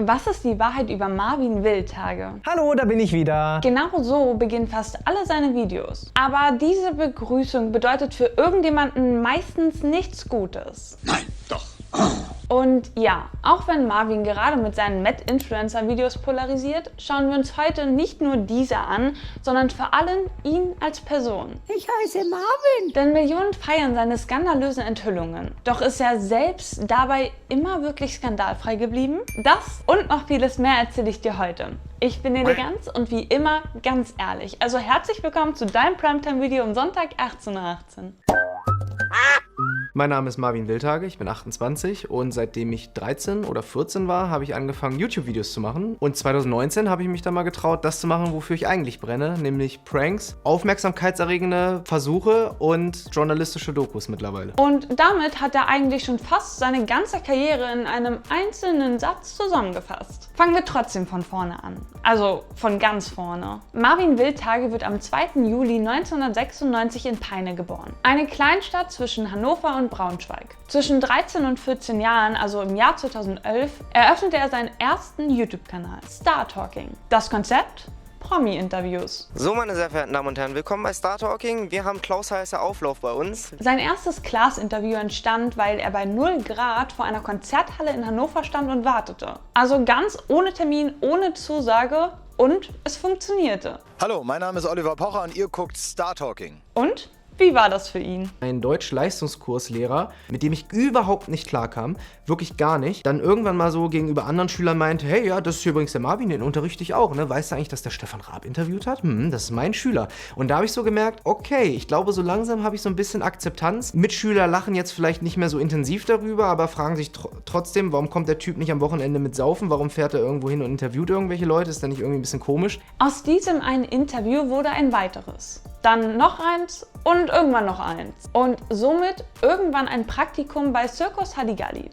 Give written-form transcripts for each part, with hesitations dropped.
Was ist die Wahrheit über Marvin Wildtage? Hallo, da bin ich wieder. Genau so beginnen fast alle seine Videos. Aber diese Begrüßung bedeutet für irgendjemanden meistens nichts Gutes. Nein, doch. Und ja, auch wenn Marvin gerade mit seinen Met-Influencer-Videos polarisiert, schauen wir uns heute nicht nur diese an, sondern vor allem ihn als Person. Ich heiße Marvin. Denn Millionen feiern seine skandalösen Enthüllungen. Doch ist er selbst dabei immer wirklich skandalfrei geblieben? Das und noch vieles mehr erzähle ich dir heute. Ich bin Eleganz und wie immer ganz ehrlich. Also herzlich willkommen zu deinem Primetime-Video am Sonntag 18:18 Uhr. Mein Name ist Marvin Wildtage, ich bin 28 und seitdem ich 13 oder 14 war, habe ich angefangen, YouTube-Videos zu machen. Und 2019 habe ich mich dann mal getraut, das zu machen, wofür ich eigentlich brenne, nämlich Pranks, aufmerksamkeitserregende Versuche und journalistische Dokus mittlerweile. Und damit hat er eigentlich schon fast seine ganze Karriere in einem einzelnen Satz zusammengefasst. Fangen wir trotzdem von vorne an. Also von ganz vorne. Marvin Wildtage wird am 2. Juli 1996 in Peine geboren. Eine Kleinstadt zwischen Hannover und Braunschweig. Zwischen 13 und 14 Jahren, also im Jahr 2011, eröffnete er seinen ersten YouTube-Kanal, Star Talking. Das Konzept? Promi-Interviews. So, meine sehr verehrten Damen und Herren, willkommen bei Star Talking. Wir haben Klaus Heißer Auflauf bei uns. Sein erstes Klaas-Interview entstand, weil er bei 0 Grad vor einer Konzerthalle in Hannover stand und wartete. Also ganz ohne Termin, ohne Zusage und es funktionierte. Hallo, mein Name ist Oliver Pocher und ihr guckt Star Talking. Und? Wie war das für ihn? Ein Deutsch-Leistungskurslehrer, mit dem ich überhaupt nicht klarkam, wirklich gar nicht, dann irgendwann mal so gegenüber anderen Schülern meinte, hey, ja, das ist hier übrigens der Marvin, den unterrichte ich auch, ne? Weißt du eigentlich, dass der Stefan Raab interviewt hat? Das ist mein Schüler. Und da habe ich so gemerkt, okay, ich glaube, so langsam habe ich so ein bisschen Akzeptanz. Mitschüler lachen jetzt vielleicht nicht mehr so intensiv darüber, aber fragen sich trotzdem, warum kommt der Typ nicht am Wochenende mit Saufen? Warum fährt er irgendwo hin und interviewt irgendwelche Leute? Ist das nicht irgendwie ein bisschen komisch? Aus diesem einen Interview wurde ein weiteres. Dann noch eins und irgendwann noch eins. Und somit irgendwann ein Praktikum bei Circus Halligalli.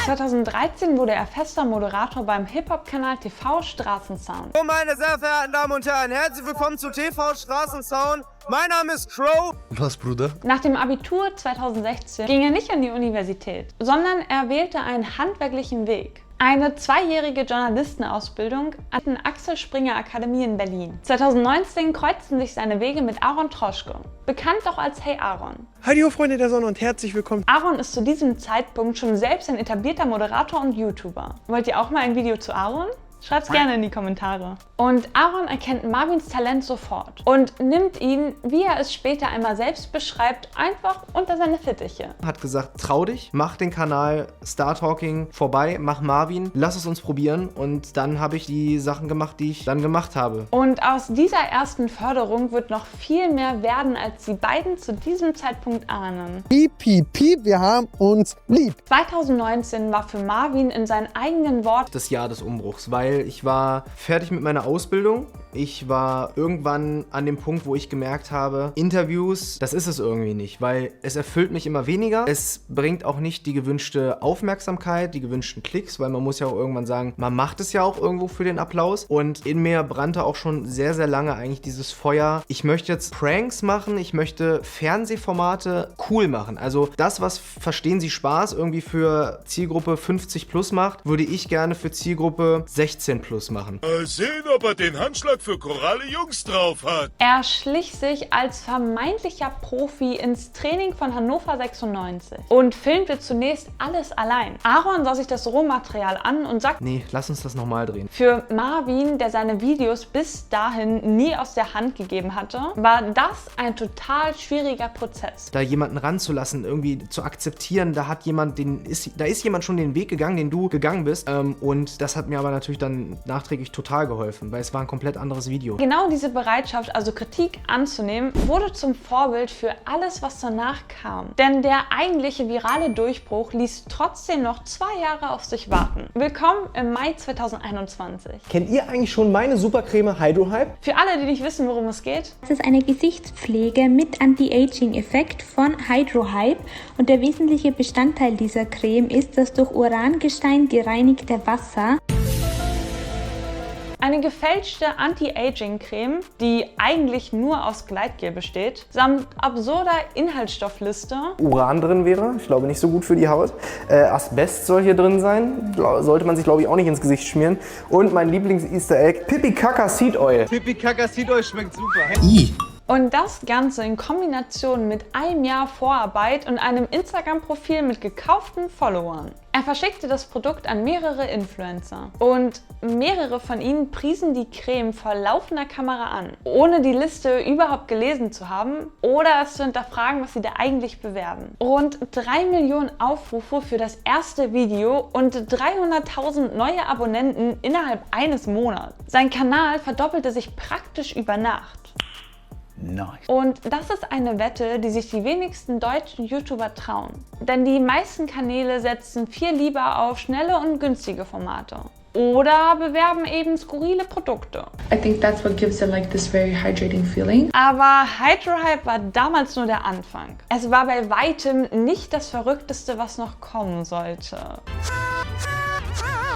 2013 wurde er fester Moderator beim Hip-Hop-Kanal TV Straßensound. So, meine sehr verehrten Damen und Herren, herzlich willkommen zu TV Straßensound. Mein Name ist Crow. Was, Bruder? Nach dem Abitur 2016 ging er nicht an die Universität, sondern er wählte einen handwerklichen Weg. Eine 2-jährige Journalistenausbildung an der Axel Springer Akademie in Berlin. 2019 kreuzten sich seine Wege mit Aaron Troschke, bekannt auch als Hey Aaron. Hallo Freunde der Sonne und herzlich willkommen. Aaron ist zu diesem Zeitpunkt schon selbst ein etablierter Moderator und YouTuber. Wollt ihr auch mal ein Video zu Aaron? Schreibt's gerne in die Kommentare. Und Aaron erkennt Marvins Talent sofort und nimmt ihn, wie er es später einmal selbst beschreibt, einfach unter seine Fittiche. Hat gesagt, trau dich, mach den Kanal Star Talking vorbei, mach Marvin, lass es uns probieren. Und dann habe ich die Sachen gemacht, die ich dann gemacht habe. Und aus dieser ersten Förderung wird noch viel mehr werden, als die beiden zu diesem Zeitpunkt ahnen. Piep, piep, piep, wir haben uns lieb. 2019 war für Marvin in seinen eigenen Worten Das Jahr des Umbruchs, weil ich war fertig mit meiner Ausbildung. Ich war irgendwann an dem Punkt, wo ich gemerkt habe, Interviews, das ist es irgendwie nicht, weil es erfüllt mich immer weniger. Es bringt auch nicht die gewünschte Aufmerksamkeit, die gewünschten Klicks, weil man muss ja auch irgendwann sagen, man macht es ja auch irgendwo für den Applaus. Und in mir brannte auch schon sehr, sehr lange eigentlich dieses Feuer. Ich möchte jetzt Pranks machen, ich möchte Fernsehformate cool machen. Also das, was Verstehen Sie Spaß irgendwie für Zielgruppe 50 plus macht, würde ich gerne für Zielgruppe 16 plus machen. Mal sehen, ob er den Handschlag für Koralle Jungs drauf hat. Er schlich sich als vermeintlicher Profi ins Training von Hannover 96 und filmte zunächst alles allein. Aaron sah sich das Rohmaterial an und sagte, Nee, lass uns das nochmal drehen. für Marvin, der seine Videos bis dahin nie aus der Hand gegeben hatte, war das ein total schwieriger Prozess. Da jemanden ranzulassen, irgendwie zu akzeptieren, da ist jemand schon den Weg gegangen, den du gegangen bist. Und das hat mir aber natürlich dann nachträglich total geholfen, weil es war ein komplett anderes Video. Genau diese Bereitschaft, also Kritik anzunehmen, wurde zum Vorbild für alles, was danach kam. Denn der eigentliche virale Durchbruch ließ trotzdem noch 2 Jahre auf sich warten. Willkommen im Mai 2021. Kennt ihr eigentlich schon meine Supercreme Hydrohype? Für alle, die nicht wissen, worum es geht, Das ist eine Gesichtspflege mit Anti-Aging-Effekt von Hydrohype und der wesentliche Bestandteil dieser Creme ist das durch Urangestein gereinigte Wasser. eine gefälschte Anti-Aging-Creme, die eigentlich nur aus Gleitgel besteht, samt absurder Inhaltsstoffliste. Uran drin wäre, ich glaube nicht so gut für die Haut. Asbest soll hier drin sein, sollte man sich glaube ich auch nicht ins Gesicht schmieren. Und mein Lieblings-Easter Egg, Pipi Kaka Seed Oil. Pipi Kaka Seed Oil schmeckt super. Und das Ganze in Kombination mit einem Jahr Vorarbeit und einem Instagram-Profil mit gekauften Followern. Er verschickte das Produkt an mehrere Influencer und mehrere von ihnen priesen die Creme vor laufender Kamera an, ohne die Liste überhaupt gelesen zu haben oder es zu hinterfragen, was sie da eigentlich bewerben. Rund 3 Millionen Aufrufe für das erste Video und 300.000 neue Abonnenten innerhalb eines Monats. Sein Kanal verdoppelte sich praktisch über Nacht. Nice. Und das ist eine Wette, die sich die wenigsten deutschen YouTuber trauen. Denn die meisten Kanäle setzen viel lieber auf schnelle und günstige Formate. Oder bewerben eben skurrile Produkte. I think that's what gives it like this very hydrating feeling. Aber HydroHype war damals nur der Anfang. Es war bei weitem nicht das Verrückteste, was noch kommen sollte.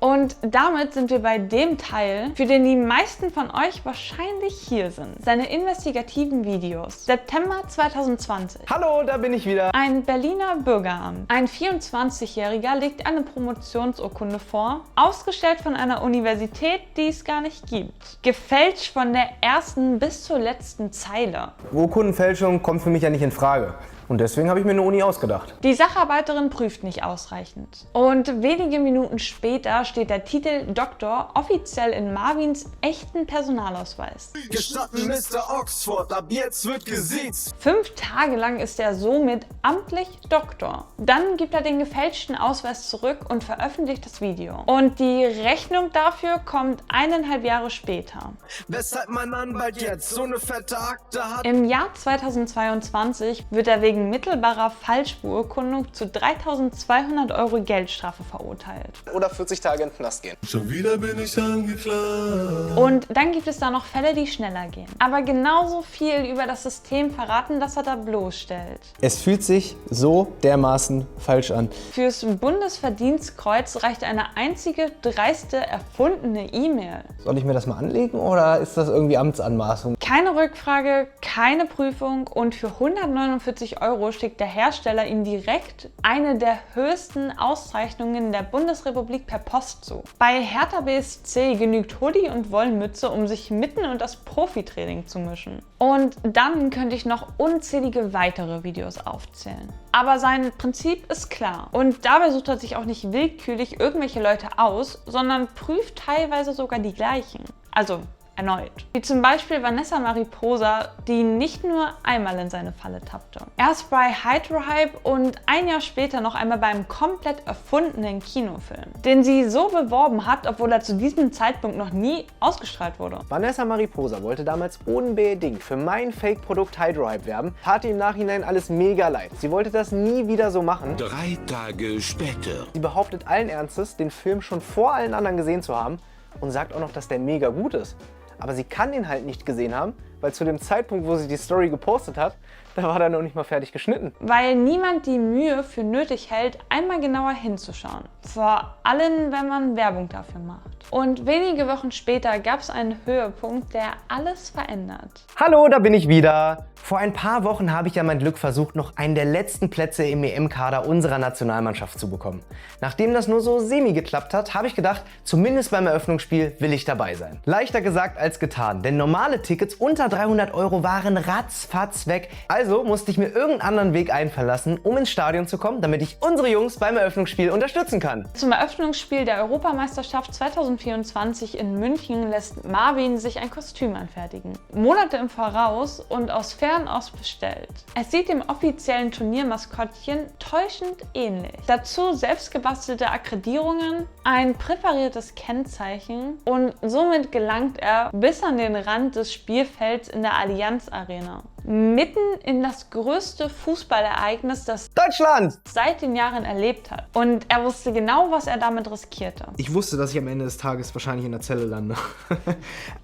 Und damit sind wir bei dem Teil, für den die meisten von euch wahrscheinlich hier sind. Seine investigativen Videos. September 2020. Hallo, da bin ich wieder. Ein Berliner Bürgeramt. Ein 24-Jähriger legt eine Promotionsurkunde vor, ausgestellt von einer Universität, die es gar nicht gibt. Gefälscht von der ersten bis zur letzten Zeile. Urkundenfälschung kommt für mich ja nicht in Frage. Und deswegen habe ich mir eine Uni ausgedacht. Die Sacharbeiterin prüft nicht ausreichend. Und wenige Minuten später steht der Titel Doktor offiziell in Marvins echten Personalausweis. Gestatten, Mr. Oxford, ab jetzt wird gesiezt. 5 Tage lang ist er somit amtlich Doktor. Dann gibt er den gefälschten Ausweis zurück und veröffentlicht das Video. Und die Rechnung dafür kommt 1,5 Jahre später. Weshalb mein Anwalt jetzt so eine fette Akte hat? Im Jahr 2022 wird er wegen mittelbarer Falschbeurkundung zu 3.200 € Geldstrafe verurteilt. Oder 40 Tage in den Knast gehen. Schon wieder bin ich angeklagt. Und dann gibt es da noch Fälle, die schneller gehen. Aber genauso viel über das System verraten, das er da bloßstellt. Es fühlt sich so dermaßen falsch an. Fürs Bundesverdienstkreuz reicht eine einzige dreiste erfundene E-Mail. Soll ich mir das mal anlegen oder ist das irgendwie Amtsanmaßung? Keine Rückfrage, keine Prüfung und für 149 € schickt der Hersteller ihm direkt eine der höchsten Auszeichnungen der Bundesrepublik per Post zu. Bei Hertha BSC genügt Hoodie und Wollmütze, um sich mitten in das Profitraining zu mischen. Und dann könnte ich noch unzählige weitere Videos aufzählen. Aber sein Prinzip ist klar. Und dabei sucht er sich auch nicht willkürlich irgendwelche Leute aus, sondern prüft teilweise sogar die gleichen. Also erneut. Wie zum Beispiel Vanessa Mariposa, die nicht nur einmal in seine Falle tappte. Erst bei HydroHype und ein Jahr später noch einmal beim komplett erfundenen Kinofilm, den sie so beworben hat, obwohl er zu diesem Zeitpunkt noch nie ausgestrahlt wurde. Vanessa Mariposa wollte damals unbedingt für mein Fake-Produkt HydroHype werben, tat ihr im Nachhinein alles mega leid. Sie wollte das nie wieder so machen. 3 Tage später. Sie behauptet allen Ernstes, den Film schon vor allen anderen gesehen zu haben und sagt auch noch, dass der mega gut ist. Aber sie kann ihn halt nicht gesehen haben, weil zu dem Zeitpunkt, wo sie die Story gepostet hat, da war er noch nicht mal fertig geschnitten. Weil niemand die Mühe für nötig hält, einmal genauer hinzuschauen. Vor allem, wenn man Werbung dafür macht. Und wenige Wochen später gab es einen Höhepunkt, der alles verändert. Hallo, da bin ich wieder. Vor ein paar Wochen habe ich ja mein Glück versucht, noch einen der letzten Plätze im EM-Kader unserer Nationalmannschaft zu bekommen. Nachdem das nur so semi geklappt hat, habe ich gedacht, zumindest beim Eröffnungsspiel will ich dabei sein. Leichter gesagt als getan, denn normale Tickets unter 300 € waren ratzfatz weg. Also musste ich mir irgendeinen anderen Weg einfallen lassen, um ins Stadion zu kommen, damit ich unsere Jungs beim Eröffnungsspiel unterstützen kann. Zum Eröffnungsspiel der Europameisterschaft 2024 in München lässt Marvin sich ein Kostüm anfertigen. Monate im Voraus und aus Fernost bestellt. Es sieht dem offiziellen Turniermaskottchen täuschend ähnlich. Dazu selbstgebastelte Akkreditierungen, ein präpariertes Kennzeichen und somit gelangt er bis an den Rand des Spielfelds in der Allianz Arena. Mitten in das größte Fußballereignis, das Deutschland! seit den Jahren erlebt hat. Und er wusste genau, was er damit riskierte. Ich wusste, dass ich am Ende des Tages wahrscheinlich in der Zelle lande.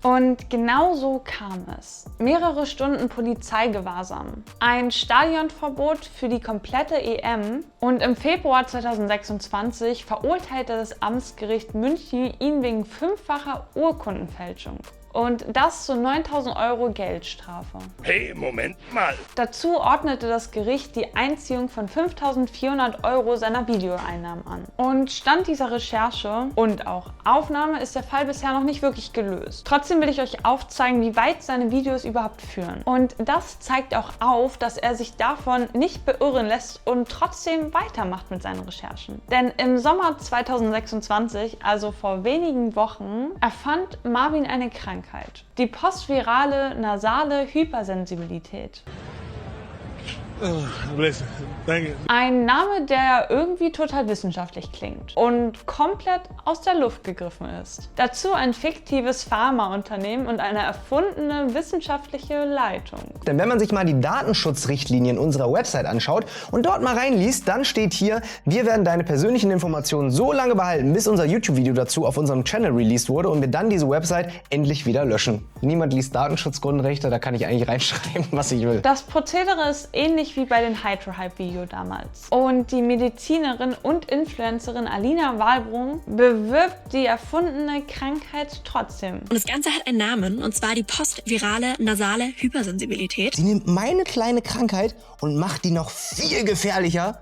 Und genau so kam es. Mehrere Stunden Polizeigewahrsam, ein Stadionverbot für die komplette EM und im Februar 2026 verurteilte das Amtsgericht München ihn wegen 5-facher Urkundenfälschung. Und das zu 9.000 € Geldstrafe. Hey, Moment mal. Dazu ordnete das Gericht die Einziehung von 5.400 € seiner Videoeinnahmen an. Und Stand dieser Recherche und auch Aufnahme ist der Fall bisher noch nicht wirklich gelöst. Trotzdem will ich euch aufzeigen, wie weit seine Videos überhaupt führen. Und das zeigt auch auf, dass er sich davon nicht beirren lässt und trotzdem weitermacht mit seinen Recherchen. Denn im Sommer 2026, also vor wenigen Wochen, erfand Marvin eine Krankheit. Die postvirale nasale Hypersensibilität. Ein Name, der irgendwie total wissenschaftlich klingt und komplett aus der Luft gegriffen ist. Dazu ein fiktives Pharmaunternehmen und eine erfundene wissenschaftliche Leitung. Denn wenn man sich mal die Datenschutzrichtlinien unserer Website anschaut und dort mal reinliest, dann steht hier, wir werden deine persönlichen Informationen so lange behalten, bis unser YouTube-Video dazu auf unserem Channel released wurde und wir dann diese Website endlich wieder löschen. Niemand liest Datenschutzgrundrechte, da kann ich eigentlich reinschreiben, was ich will. Das Prozedere ist ähnlich wie bei den Hydrohype-Video damals. Und die Medizinerin und Influencerin Alina Wahlbrunn bewirbt die erfundene Krankheit trotzdem. Und das Ganze hat einen Namen, und zwar die postvirale nasale Hypersensibilität. Sie nimmt meine kleine Krankheit und macht die noch viel gefährlicher,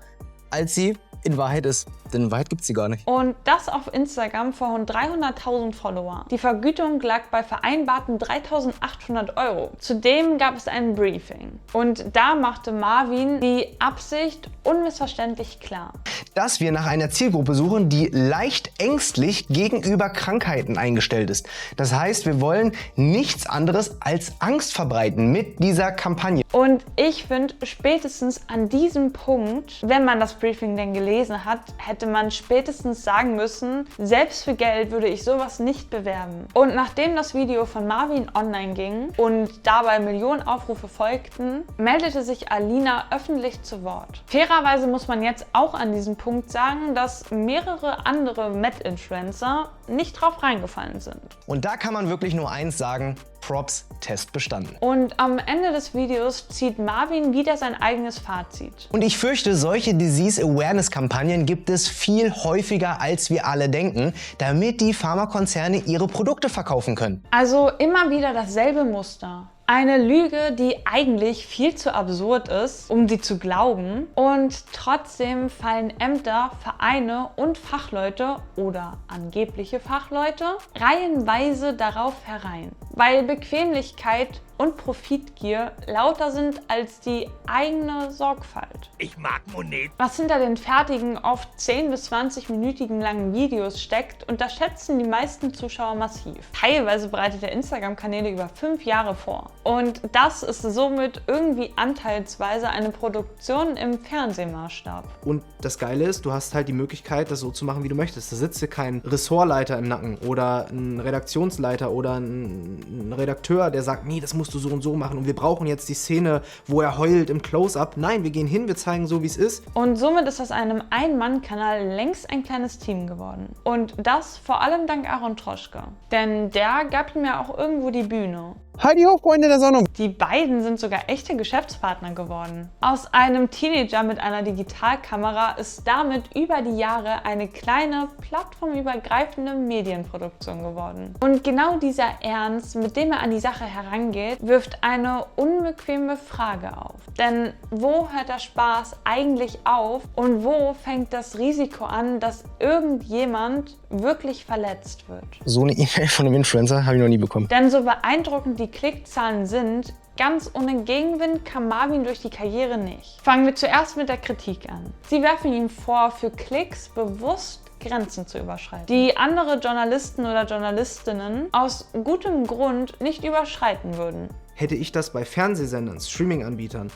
als sie in Wahrheit ist. Denn in Wahrheit gibt es sie gar nicht. Und das auf Instagram vor rund 300.000 Follower. Die Vergütung lag bei vereinbarten 3.800 €. Zudem gab es ein Briefing. Und da machte Marvin die Absicht unmissverständlich klar. Dass wir nach einer Zielgruppe suchen, die leicht ängstlich gegenüber Krankheiten eingestellt ist. Das heißt, wir wollen nichts anderes als Angst verbreiten mit dieser Kampagne. Und ich finde, spätestens an diesem Punkt, wenn man das Briefing denn gelesen hat, hätte man spätestens sagen müssen, selbst für Geld würde ich sowas nicht bewerben. Und nachdem das Video von Marvin online ging und dabei Millionen Aufrufe folgten, meldete sich Alina öffentlich zu Wort. Fairerweise muss man jetzt auch an diesem Punkt sagen, dass mehrere andere Med-Influencer nicht drauf reingefallen sind. Und da kann man wirklich nur eins sagen, Props, Test bestanden. Und am Ende des Videos zieht Marvin wieder sein eigenes Fazit. Und ich fürchte, solche Disease-Awareness-Kampagnen gibt es viel häufiger, als wir alle denken, damit die Pharmakonzerne ihre Produkte verkaufen können. Also immer wieder dasselbe Muster. Eine Lüge, die eigentlich viel zu absurd ist, um sie zu glauben. Und trotzdem fallen Ämter, Vereine und Fachleute oder angebliche Fachleute reihenweise darauf herein. Weil Bequemlichkeit und Profitgier lauter sind als die eigene Sorgfalt. Ich mag Monet. Was hinter den fertigen, oft 10- bis 20-minütigen langen Videos steckt, unterschätzen die meisten Zuschauer massiv. Teilweise bereitet er Instagram-Kanäle über 5 Jahre vor. Und das ist somit irgendwie anteilsweise eine Produktion im Fernsehmaßstab. Und das Geile ist, du hast halt die Möglichkeit, das so zu machen, wie du möchtest. Da sitzt dir kein Ressortleiter im Nacken oder ein Redaktionsleiter oder ein Redakteur, der sagt, nee, das musst du so und so machen und wir brauchen jetzt die Szene, wo er heult im Close-Up. Nein, wir gehen hin, wir zeigen so, wie es ist. Und somit ist aus einem Ein-Mann-Kanal längst ein kleines Team geworden. Und das vor allem dank Aaron Troschke. Denn der gab ihm ja auch irgendwo die Bühne. Heidi hoch, Freunde der Sonne! Die beiden sind sogar echte Geschäftspartner geworden. Aus einem Teenager mit einer Digitalkamera ist damit über die Jahre eine kleine, plattformübergreifende Medienproduktion geworden. Und genau dieser Ernst, mit dem er an die Sache herangeht, wirft eine unbequeme Frage auf. Denn wo hört der Spaß eigentlich auf und wo fängt das Risiko an, dass irgendjemand wirklich verletzt wird? So eine E-Mail von einem Influencer habe ich noch nie bekommen. Denn so beeindruckend die Klickzahlen sind, ganz ohne Gegenwind kam Marvin durch die Karriere nicht. Fangen wir zuerst mit der Kritik an. Sie werfen ihm vor, für Klicks bewusst Grenzen zu überschreiten, die andere Journalisten oder Journalistinnen aus gutem Grund nicht überschreiten würden. Hätte ich das bei Fernsehsendern, Streaming-Anbietern,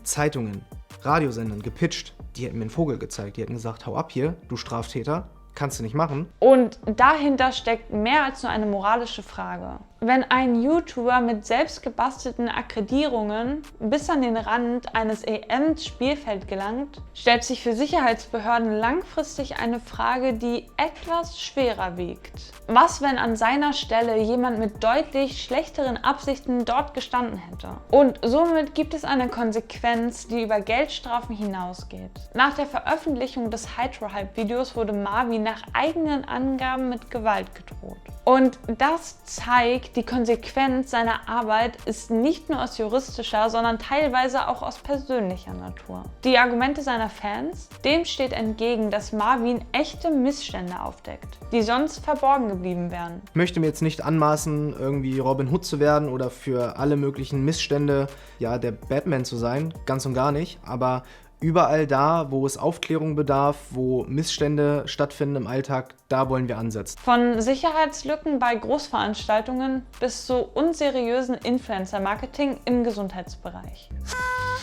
Zeitungen, Radiosendern gepitcht, die hätten mir einen Vogel gezeigt. Die hätten gesagt, hau ab hier, du Straftäter, kannst du nicht machen. Und dahinter steckt mehr als nur eine moralische Frage. Wenn ein YouTuber mit selbst gebastelten Akkreditierungen bis an den Rand eines EM-Spielfelds gelangt, stellt sich für Sicherheitsbehörden langfristig eine Frage, die etwas schwerer wiegt. Was, wenn an seiner Stelle jemand mit deutlich schlechteren Absichten dort gestanden hätte? Und somit gibt es eine Konsequenz, die über Geldstrafen hinausgeht. Nach der Veröffentlichung des Hydro-Hype-Videos wurde Marvin nach eigenen Angaben mit Gewalt gedroht. Und das zeigt, die Konsequenz seiner Arbeit ist nicht nur aus juristischer, sondern teilweise auch aus persönlicher Natur. Die Argumente seiner Fans, dem steht entgegen, dass Marvin echte Missstände aufdeckt, die sonst verborgen geblieben wären. Ich möchte mir jetzt nicht anmaßen, irgendwie Robin Hood zu werden oder für alle möglichen Missstände, ja, der Batman zu sein, ganz und gar nicht, aber überall da, wo es Aufklärung bedarf, wo Missstände stattfinden im Alltag, da wollen wir ansetzen. Von Sicherheitslücken bei Großveranstaltungen bis zu unseriösen Influencer-Marketing im Gesundheitsbereich.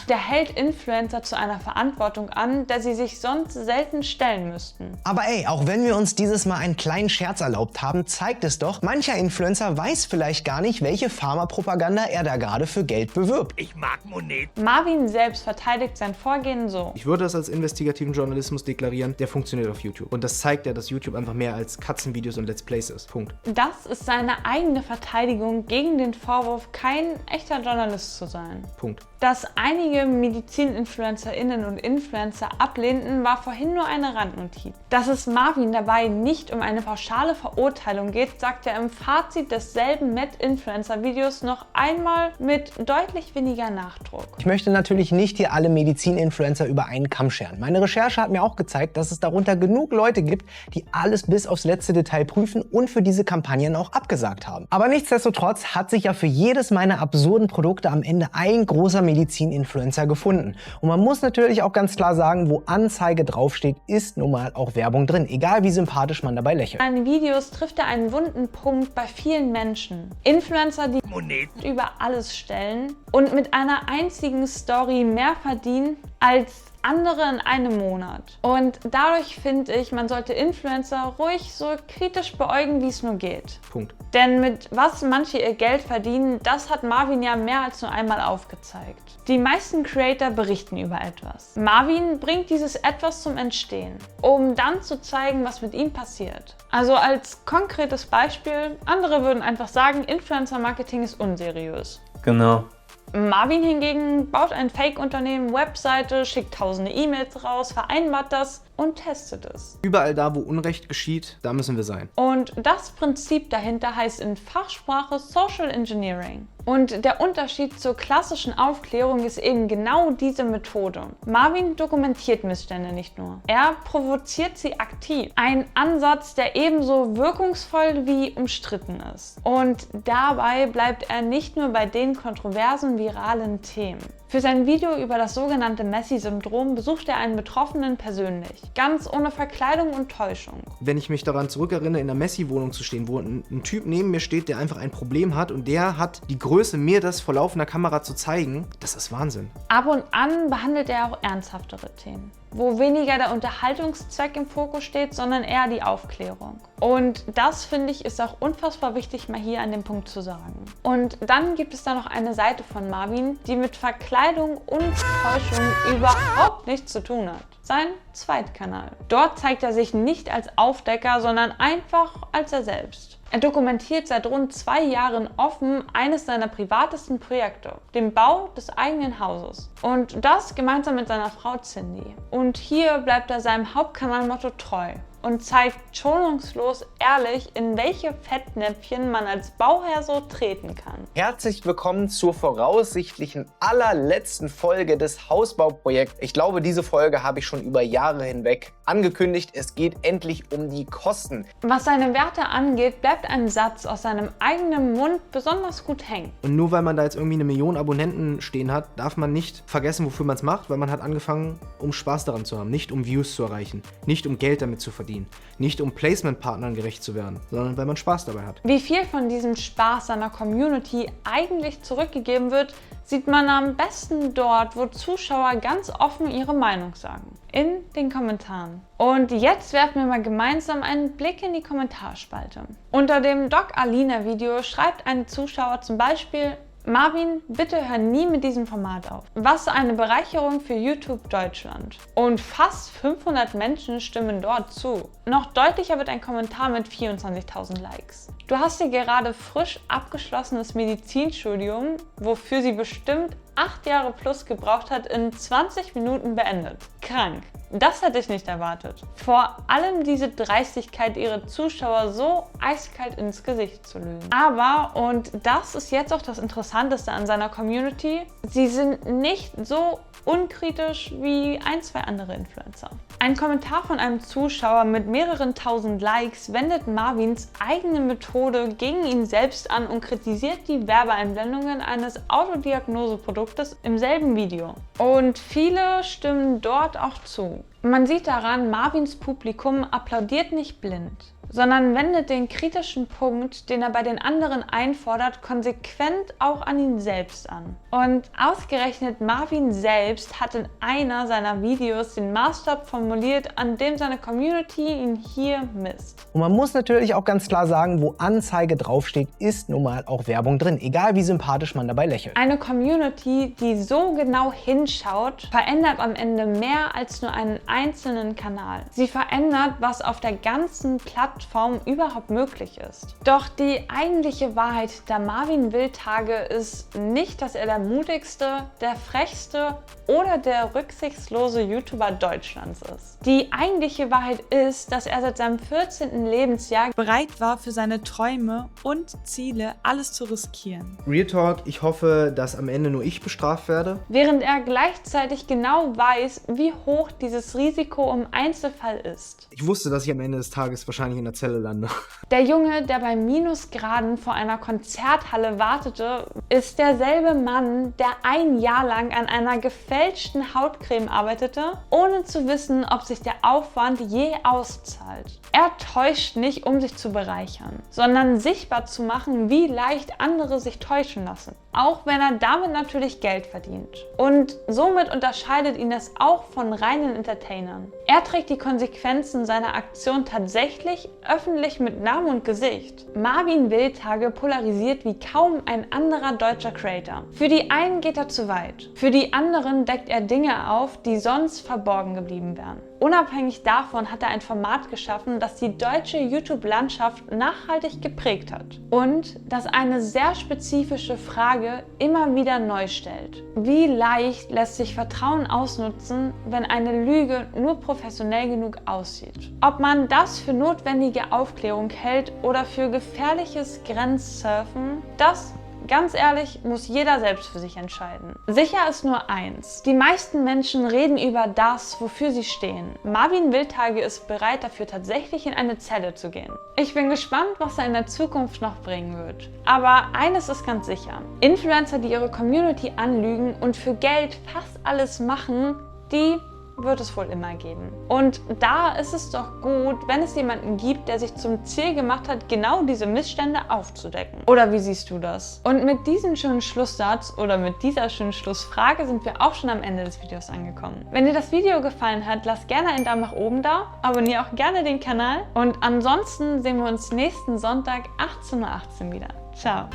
Der hält Influencer zu einer Verantwortung an, der sie sich sonst selten stellen müssten. Aber ey, auch wenn wir uns dieses Mal einen kleinen Scherz erlaubt haben, zeigt es doch, mancher Influencer weiß vielleicht gar nicht, welche Pharmapropaganda er da gerade für Geld bewirbt. Ich mag Monet. Marvin selbst verteidigt sein Vorgehen so. Ich würde das als investigativen Journalismus deklarieren, der funktioniert auf YouTube. Und das zeigt ja, dass YouTube einfach mehr als Katzenvideos und Let's Plays ist. Punkt. Das ist seine eigene Verteidigung gegen den Vorwurf, kein echter Journalist zu sein. Punkt. Dass einige Medizin-InfluencerInnen und Influencer ablehnten, war vorhin nur eine Randnotiz. Dass es Marvin dabei nicht um eine pauschale Verurteilung geht, sagt er im Fazit desselben Met-Influencer-Videos noch einmal mit deutlich weniger Nachdruck. Ich möchte natürlich nicht hier alle Medizin-Influencer über einen Kamm scheren. Meine Recherche hat mir auch gezeigt, dass es darunter genug Leute gibt, die alles bis aufs letzte Detail prüfen und für diese Kampagnen auch abgesagt haben. Aber nichtsdestotrotz hat sich ja für jedes meiner absurden Produkte am Ende ein großer Medizin-Influencer gefunden. Und man muss natürlich auch ganz klar sagen, wo Anzeige draufsteht, ist nun mal auch Werbung drin, egal wie sympathisch man dabei lächelt. In seinen Videos trifft er einen wunden Punkt bei vielen Menschen. Influencer, die Monet über alles stellen und mit einer einzigen Story mehr verdienen als andere in einem Monat. Und dadurch finde ich, man sollte Influencer ruhig so kritisch beäugen, wie es nur geht. Punkt. Denn mit was manche ihr Geld verdienen, das hat Marvin ja mehr als nur einmal aufgezeigt. Die meisten Creator berichten über etwas. Marvin bringt dieses Etwas zum Entstehen, um dann zu zeigen, was mit ihm passiert. Also als konkretes Beispiel, andere würden einfach sagen, Influencer-Marketing ist unseriös. Genau. Marvin hingegen baut ein Fake-Unternehmen, Webseite, schickt tausende E-Mails raus, vereinbart das und testet es. Überall da, wo Unrecht geschieht, da müssen wir sein. Und das Prinzip dahinter heißt in Fachsprache Social Engineering. Und der Unterschied zur klassischen Aufklärung ist eben genau diese Methode. Marvin dokumentiert Missstände nicht nur, er provoziert sie aktiv. Ein Ansatz, der ebenso wirkungsvoll wie umstritten ist. Und dabei bleibt er nicht nur bei den kontroversen, viralen Themen. Für sein Video über das sogenannte Messi-Syndrom besucht er einen Betroffenen persönlich, ganz ohne Verkleidung und Täuschung. Wenn ich mich daran zurückerinnere, in der Messi-Wohnung zu stehen, wo ein Typ neben mir steht, der einfach ein Problem hat und der hat die Größe, mir das vor laufender Kamera zu zeigen, das ist Wahnsinn. Ab und an behandelt er auch ernsthaftere Themen, wo weniger der Unterhaltungszweck im Fokus steht, sondern eher die Aufklärung. Und das, finde ich, ist auch unfassbar wichtig, mal hier an dem Punkt zu sagen. Und dann gibt es da noch eine Seite von Marvin, die mit Verkleidung und Täuschung überhaupt nichts zu tun hat. Sein Zweitkanal. Dort zeigt er sich nicht als Aufdecker, sondern einfach als er selbst. Er dokumentiert seit rund 2 Jahren offen eines seiner privatesten Projekte, den Bau des eigenen Hauses. Und das gemeinsam mit seiner Frau Cindy. Und hier bleibt er seinem Hauptkanalmotto treu und zeigt schonungslos ehrlich, in welche Fettnäpfchen man als Bauherr so treten kann. Herzlich willkommen zur voraussichtlichen allerletzten Folge des Hausbauprojekts. Ich glaube, diese Folge habe ich schon über Jahre hinweg angekündigt. Es geht endlich um die Kosten. Was seine Werte angeht, bleibt ein Satz aus seinem eigenen Mund besonders gut hängen. Und nur weil man da jetzt irgendwie 1 Million Abonnenten stehen hat, darf man nicht vergessen, wofür man es macht, weil man hat angefangen, um Spaß daran zu haben, nicht um Views zu erreichen, nicht um Geld damit zu verdienen, nicht um Placement-Partnern gerecht zu werden, sondern weil man Spaß dabei hat. Wie viel von diesem Spaß seiner Community eigentlich zurückgegeben wird, sieht man am besten dort, wo Zuschauer ganz offen ihre Meinung sagen. in den Kommentaren. Und jetzt werfen wir mal gemeinsam einen Blick in die Kommentarspalte. Unter dem Doc Alina Video schreibt ein Zuschauer zum Beispiel: Marvin, bitte hör nie mit diesem Format auf. Was eine Bereicherung für YouTube Deutschland. Und fast 500 Menschen stimmen dort zu. Noch deutlicher wird ein Kommentar mit 24.000 Likes. Du hast dir gerade frisch abgeschlossenes Medizinstudium, wofür sie bestimmt 8 Jahre plus gebraucht hat, in 20 Minuten beendet. Krank. Das hätte ich nicht erwartet. Vor allem diese Dreistigkeit, ihre Zuschauer so eiskalt ins Gesicht zu lügen. Aber, und das ist jetzt auch das Interessanteste an seiner Community, sie sind nicht so unkritisch wie ein, zwei andere Influencer. Ein Kommentar von einem Zuschauer mit mehreren tausend Likes wendet Marvins eigene Methode gegen ihn selbst an und kritisiert die Werbeeinblendungen eines Autodiagnoseproduktes im selben Video. Und viele stimmen dort auch zu. Man sieht daran, Marvins Publikum applaudiert nicht blind, sondern wendet den kritischen Punkt, den er bei den anderen einfordert, konsequent auch an ihn selbst an. Und ausgerechnet Marvin selbst hat in einer seiner Videos den Maßstab formuliert, an dem seine Community ihn hier misst. Und man muss natürlich auch ganz klar sagen, wo Anzeige draufsteht, ist nun mal auch Werbung drin, egal wie sympathisch man dabei lächelt. Eine Community, die so genau hinschaut, verändert am Ende mehr als nur einen einzelnen Kanal. Sie verändert, was auf der ganzen Plattform überhaupt möglich ist. Doch die eigentliche Wahrheit der Marvin Will-Tage ist nicht, dass er der mutigste, der frechste oder der rücksichtslose YouTuber Deutschlands ist. Die eigentliche Wahrheit ist, dass er seit seinem 14. Lebensjahr bereit war, für seine Träume und Ziele alles zu riskieren. Real Talk, ich hoffe, dass am Ende nur ich bestraft werde. Während er gleichzeitig genau weiß, wie hoch dieses Risiko im Einzelfall ist. Ich wusste, dass ich am Ende des Tages wahrscheinlich in der Zelle lande. Der Junge, der bei Minusgraden vor einer Konzerthalle wartete, ist derselbe Mann, der ein Jahr lang an einer gefälschten Hautcreme arbeitete, ohne zu wissen, ob sich der Aufwand je auszahlt. Er täuscht nicht, um sich zu bereichern, sondern sichtbar zu machen, wie leicht andere sich täuschen lassen. Auch wenn er damit natürlich Geld verdient. Und somit unterscheidet ihn das auch von reinen Entertainern. Er trägt die Konsequenzen seiner Aktion tatsächlich öffentlich mit Namen und Gesicht. Marvin Will-Tage polarisiert wie kaum ein anderer deutscher Creator. Für die einen geht er zu weit. Für die anderen deckt er Dinge auf, die sonst verborgen geblieben wären. Unabhängig davon hat er ein Format geschaffen, das die deutsche YouTube-Landschaft nachhaltig geprägt hat. Und das eine sehr spezifische Frage immer wieder neu stellt. Wie leicht lässt sich Vertrauen ausnutzen, wenn eine Lüge nur professionell genug aussieht? Ob man das für notwendige Aufklärung hält oder für gefährliches Grenzsurfen, das ganz ehrlich, muss jeder selbst für sich entscheiden. Sicher ist nur eins: Die meisten Menschen reden über das, wofür sie stehen. Marvin Will-Tage ist bereit, dafür tatsächlich in eine Zelle zu gehen. Ich bin gespannt, was er in der Zukunft noch bringen wird. Aber eines ist ganz sicher: Influencer, die ihre Community anlügen und für Geld fast alles machen, die wird es wohl immer geben. Und da ist es doch gut, wenn es jemanden gibt, der sich zum Ziel gemacht hat, genau diese Missstände aufzudecken. Oder wie siehst du das? Und mit diesem schönen Schlusssatz oder mit dieser schönen Schlussfrage sind wir auch schon am Ende des Videos angekommen. Wenn dir das Video gefallen hat, lass gerne einen Daumen nach oben da, abonniere auch gerne den Kanal und ansonsten sehen wir uns nächsten Sonntag 18:18 Uhr wieder. Ciao!